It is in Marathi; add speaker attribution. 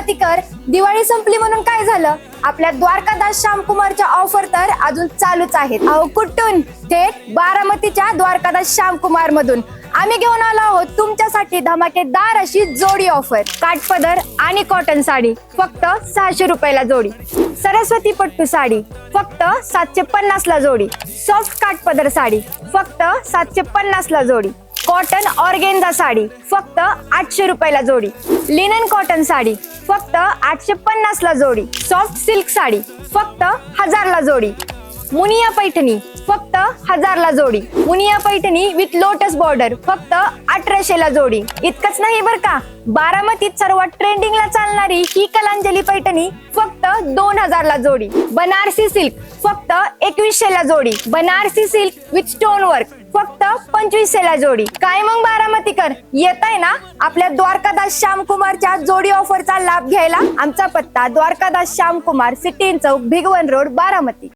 Speaker 1: बारामतीकर, दिवाळी संपली म्हणून काय झालं? आपल्या द्वारकादास श्यामकुमारच्या ऑफर तर अजून चालूच आहेत. अहो कुठून? थेट बारामतीच्या द्वारकादास श्यामकुमार मधून आम्ही घेऊन आलो आहोत तुमच्यासाठी धमाकेदार अशी जोडी ऑफर. काठपदर आणि कॉटन साडी फक्त 600 रुपयाला जोडी. सरस्वती पट्टू साडी फक्त 750 ला जोडी. सॉफ्ट काठपदर साडी फक्त 750 ला जोडी. कॉटन ऑर्गेन्झा साडी फक्त 800 रुपयाला जोडी. लिनन कॉटन साडी फक्त 850 ला जोडी. सॉफ्ट सिल्क साडी फक्त 1000 ला जोडी. मुनिया पैठणी फक्त 1000 ला जोडी. Muniya Paithani with lotus border फक्त 1800 ला जोडी. इतकंच नाही बर का, बारामतीत सर्वात ट्रेंडिंगला चालणारी ही कलांजली पैठणी फक्त 2000 ला जोडी. बनारसी सिल्क फक्त 2100 ला जोडी. Banarasi silk with stone work फक्त 2500 ला जोडी. काय मग बारामतीकर, येत आहे ना आपल्या द्वारकादास श्यामकुमारच्या जोडी ऑफरचा लाभ घ्यायला? आमचा पत्ता Dwarkadas Shyamkumar, city in Chowk, Bhigwan road, Baramati.